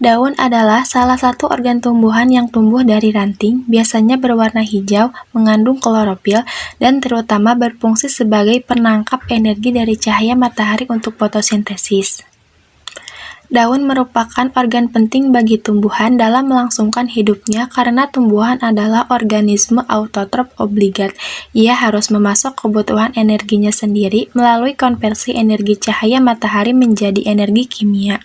Daun adalah salah satu organ tumbuhan yang tumbuh dari ranting, biasanya berwarna hijau, mengandung klorofil, dan terutama berfungsi sebagai penangkap energi dari cahaya matahari untuk fotosintesis. Daun merupakan organ penting bagi tumbuhan dalam melangsungkan hidupnya karena tumbuhan adalah organisme autotrof obligat. Ia harus memasok kebutuhan energinya sendiri melalui konversi energi cahaya matahari menjadi energi kimia.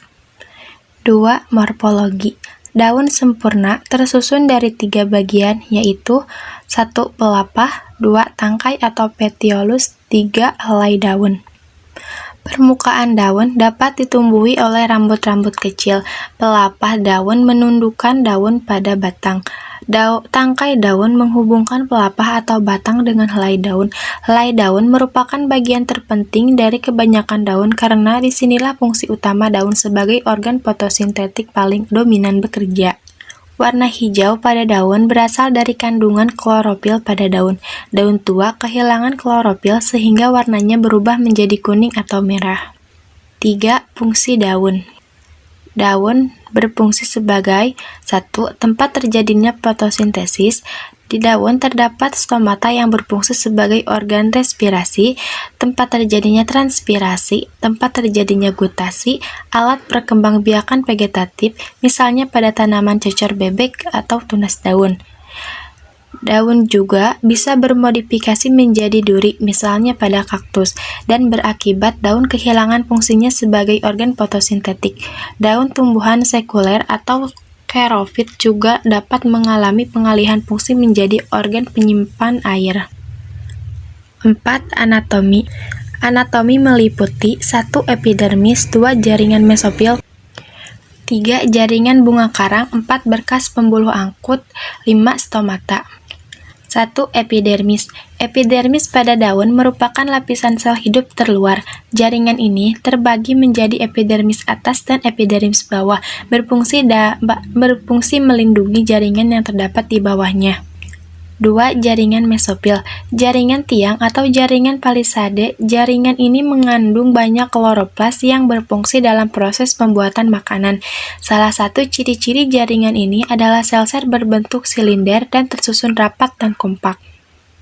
2. Morfologi. Daun sempurna tersusun dari 3 bagian, yaitu 1. Pelepah, 2. Tangkai atau petiolus, 3. Helai daun. Permukaan daun dapat ditumbuhi oleh rambut-rambut kecil. Pelepah daun menundukkan daun pada batang. Tangkai daun menghubungkan pelepah atau batang dengan helai daun. Helai daun merupakan bagian terpenting dari kebanyakan daun karena disinilah fungsi utama daun sebagai organ fotosintetik paling dominan bekerja. Warna hijau pada daun berasal dari kandungan klorofil pada daun. Daun tua kehilangan klorofil sehingga warnanya berubah menjadi kuning atau merah. 3. Fungsi daun. Daun berfungsi sebagai 1. Tempat terjadinya fotosintesis. Di daun terdapat stomata yang berfungsi sebagai organ respirasi, tempat terjadinya transpirasi, tempat terjadinya gutasi, alat perkembangbiakan vegetatif, misalnya pada tanaman cocor bebek atau tunas daun. Daun juga bisa bermodifikasi menjadi duri, misalnya pada kaktus, dan berakibat daun kehilangan fungsinya sebagai organ fotosintetik. Daun tumbuhan sekuler atau xerofit juga dapat mengalami pengalihan fungsi menjadi organ penyimpan air. 4. Anatomi. Anatomi meliputi 1. Epidermis, 2. Jaringan mesofil, 3. Jaringan bunga karang, 4. Berkas pembuluh angkut, 5. Stomata. 1. Epidermis. Epidermis pada daun merupakan lapisan sel hidup terluar. Jaringan ini terbagi menjadi epidermis atas dan epidermis bawah, berfungsi melindungi jaringan yang terdapat di bawahnya. 2. Jaringan mesofil. Jaringan tiang atau jaringan palisade. Jaringan ini mengandung banyak kloroplas yang berfungsi dalam proses pembuatan makanan. Salah satu ciri-ciri jaringan ini adalah sel-sel berbentuk silinder dan tersusun rapat dan kompak.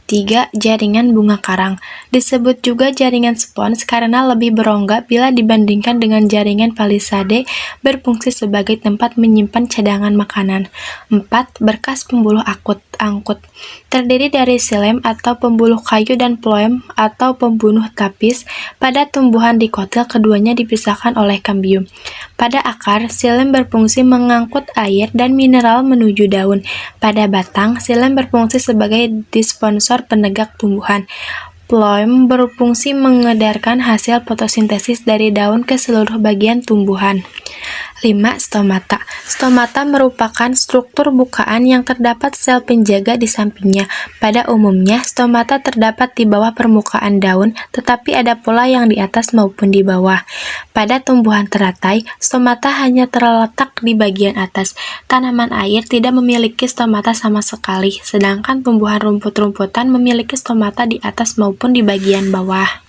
3. Jaringan bunga karang. Disebut juga jaringan spons karena lebih berongga bila dibandingkan dengan jaringan palisade, berfungsi sebagai tempat menyimpan cadangan makanan. 4. Berkas pembuluh angkut. Terdiri dari xilem atau pembuluh kayu dan phloem atau pembunuh tapis. Pada tumbuhan dikotil keduanya dipisahkan oleh kambium. Pada akar, xilem berfungsi mengangkut air dan mineral menuju daun. Pada batang, xilem berfungsi sebagai disponsor penegak tumbuhan. Phloem berfungsi mengedarkan hasil fotosintesis dari daun ke seluruh bagian tumbuhan. 5. Stomata. Stomata merupakan struktur bukaan yang terdapat sel penjaga di sampingnya. Pada umumnya, stomata terdapat di bawah permukaan daun, tetapi ada pula yang di atas maupun di bawah. Pada tumbuhan teratai, stomata hanya terletak di bagian atas. Tanaman air tidak memiliki stomata sama sekali, sedangkan tumbuhan rumput-rumputan memiliki stomata di atas maupun di bagian bawah.